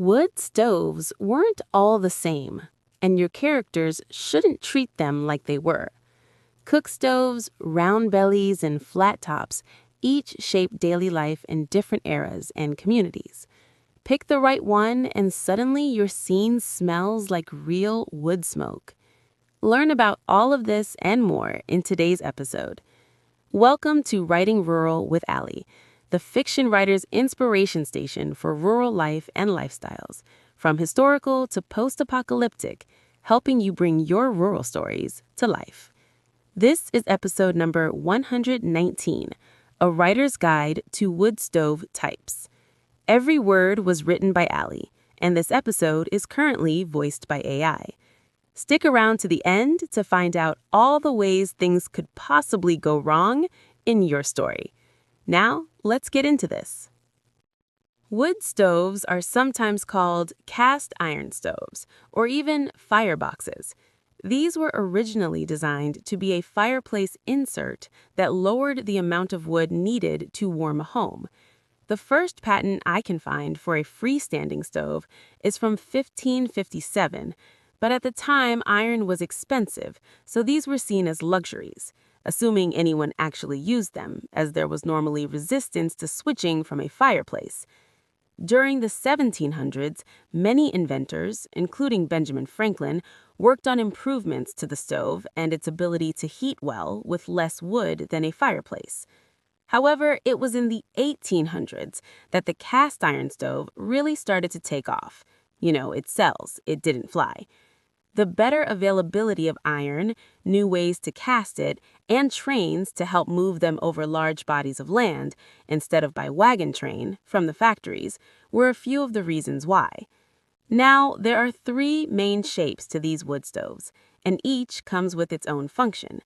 Wood stoves weren't all the same, and your characters shouldn't treat them like they were. Cook stoves, round bellies, and flat tops each shape daily life in different eras and communities. Pick the right one, and suddenly your scene smells like real wood smoke. Learn about all of this and more in today's episode. Welcome to Writing Rural with Allie, the fiction writer's inspiration station for rural life and lifestyles, from historical to post-apocalyptic, helping you bring your rural stories to life. This is episode number 119, A Writer's Guide to Wood Stove Types. Every word was written by Allie, and this episode is currently voiced by AI. Stick around to the end to find out all the ways things could possibly go wrong in your story. Now, let's get into this. Wood stoves are sometimes called cast iron stoves or even fireboxes. These were originally designed to be a fireplace insert that lowered the amount of wood needed to warm a home. The first patent I can find for a freestanding stove is from 1557, but at the time iron was expensive, so these were seen as luxuries, assuming anyone actually used them, as there was normally resistance to switching from a fireplace. During the 1700s, many inventors, including Benjamin Franklin, worked on improvements to the stove and its ability to heat well with less wood than a fireplace. However, it was in the 1800s that the cast iron stove really started to take off. It sells, it didn't fly. The better availability of iron, new ways to cast it, and trains to help move them over large bodies of land, instead of by wagon train, from the factories, were a few of the reasons why. Now, there are three main shapes to these wood stoves, and each comes with its own function.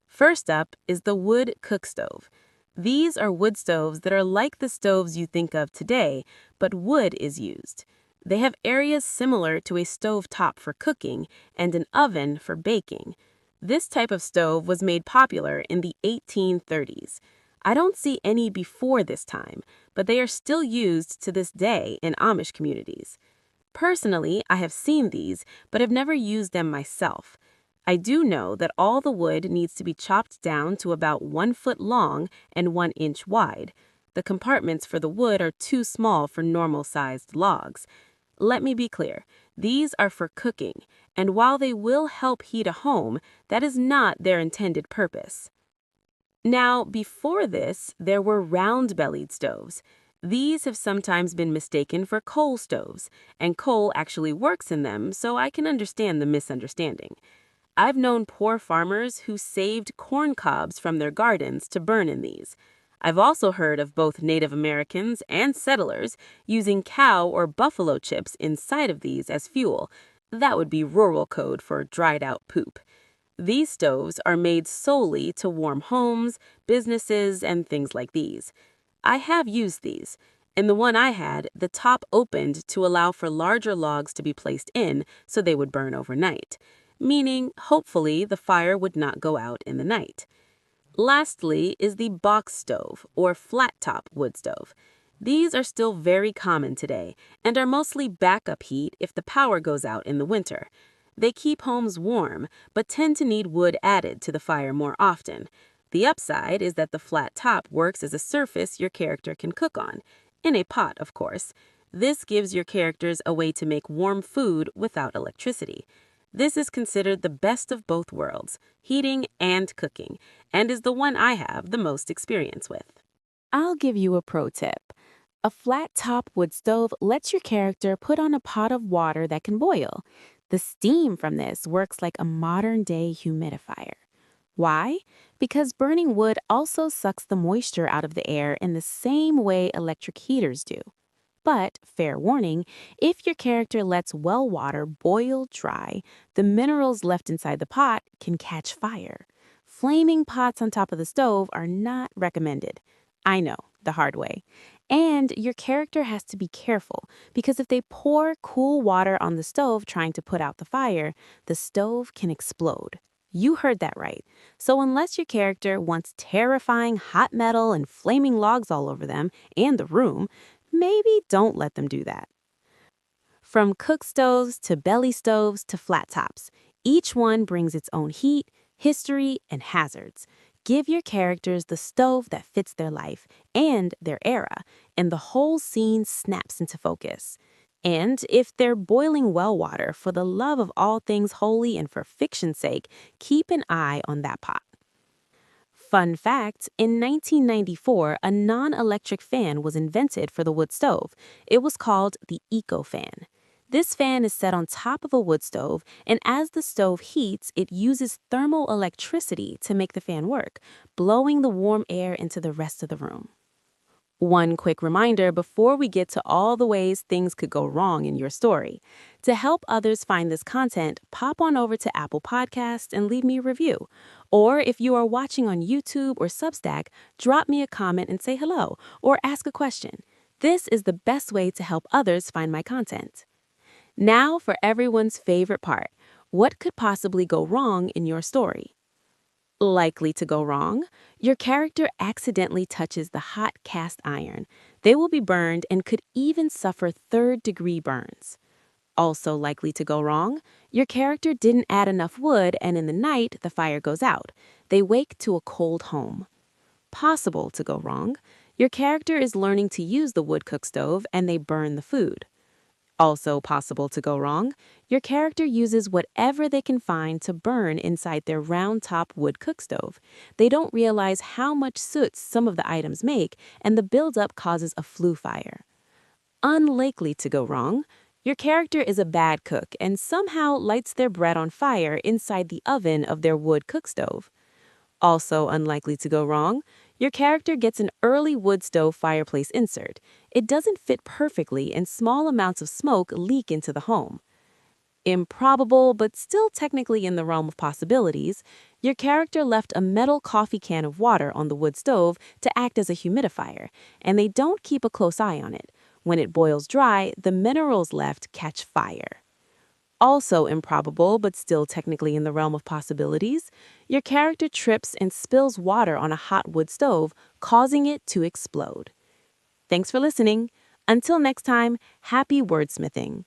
First up is the wood cook stove. These are wood stoves that are like the stoves you think of today, but wood is used. They have areas similar to a stove top for cooking and an oven for baking. This type of stove was made popular in the 1830s. I don't see any before this time, but they are still used to this day in Amish communities. Personally, I have seen these, but have never used them myself. I do know that all the wood needs to be chopped down to about 1 foot long and 1 inch wide. The compartments for the wood are too small for normal-sized logs. Let me be clear, these are for cooking, and while they will help heat a home, that is not their intended purpose. Now, before this, there were round-bellied stoves. These have sometimes been mistaken for coal stoves, and coal actually works in them, so I can understand the misunderstanding. I've known poor farmers who saved corn cobs from their gardens to burn in these. I've also heard of both Native Americans and settlers using cow or buffalo chips inside of these as fuel. That would be rural code for dried out poop. These stoves are made solely to warm homes, businesses, and things like these. I have used these. In the one I had, the top opened to allow for larger logs to be placed in so they would burn overnight, meaning hopefully the fire would not go out in the night. Lastly is the box stove or flat-top wood stove. These are still very common today and are mostly backup heat if the power goes out in the winter. They keep homes warm, but tend to need wood added to the fire more often. The upside is that the flat top works as a surface your character can cook on, in a pot, of course. This gives your characters a way to make warm food without electricity. This is considered the best of both worlds, heating and cooking, and is the one I have the most experience with. I'll give you a pro tip. A flat-top wood stove lets your character put on a pot of water that can boil. The steam from this works like a modern-day humidifier. Why? Because burning wood also sucks the moisture out of the air in the same way electric heaters do. But, fair warning, if your character lets well water boil dry, the minerals left inside the pot can catch fire. Flaming pots on top of the stove are not recommended. I know, the hard way. And your character has to be careful, because if they pour cool water on the stove trying to put out the fire, the stove can explode. You heard that right. So unless your character wants terrifying hot metal and flaming logs all over them and the room, maybe don't let them do that. From cook stoves to belly stoves to flat tops, each one brings its own heat, history, and hazards. Give your characters the stove that fits their life and their era, and the whole scene snaps into focus. And if they're boiling well water for the love of all things holy and for fiction's sake, keep an eye on that pot. Fun fact, in 1994, a non-electric fan was invented for the wood stove. It was called the EcoFan. This fan is set on top of a wood stove, and as the stove heats, it uses thermal electricity to make the fan work, blowing the warm air into the rest of the room. One quick reminder before we get to all the ways things could go wrong in your story. To help others find this content, pop on over to Apple Podcasts and leave me a review. Or if you are watching on YouTube or Substack, drop me a comment and say hello or ask a question. This is the best way to help others find my content. Now for everyone's favorite part. What could possibly go wrong in your story? Likely to go wrong, your character accidentally touches the hot cast iron. They will be burned and could even suffer third-degree burns. Also likely to go wrong, your character didn't add enough wood and in the night the fire goes out. They wake to a cold home. Possible to go wrong, your character is learning to use the wood cook stove and they burn the food. Also possible to go wrong, your character uses whatever they can find to burn inside their round-top wood cook stove. They don't realize how much soot some of the items make, and the buildup causes a flue fire. Unlikely to go wrong, your character is a bad cook and somehow lights their bread on fire inside the oven of their wood cook stove. Also unlikely to go wrong, your character gets an early wood stove fireplace insert. It doesn't fit perfectly and small amounts of smoke leak into the home. Improbable, but still technically in the realm of possibilities, your character left a metal coffee can of water on the wood stove to act as a humidifier, and they don't keep a close eye on it. When it boils dry, the minerals left catch fire. Also improbable, but still technically in the realm of possibilities, your character trips and spills water on a hot wood stove, causing it to explode. Thanks for listening. Until next time, happy wordsmithing.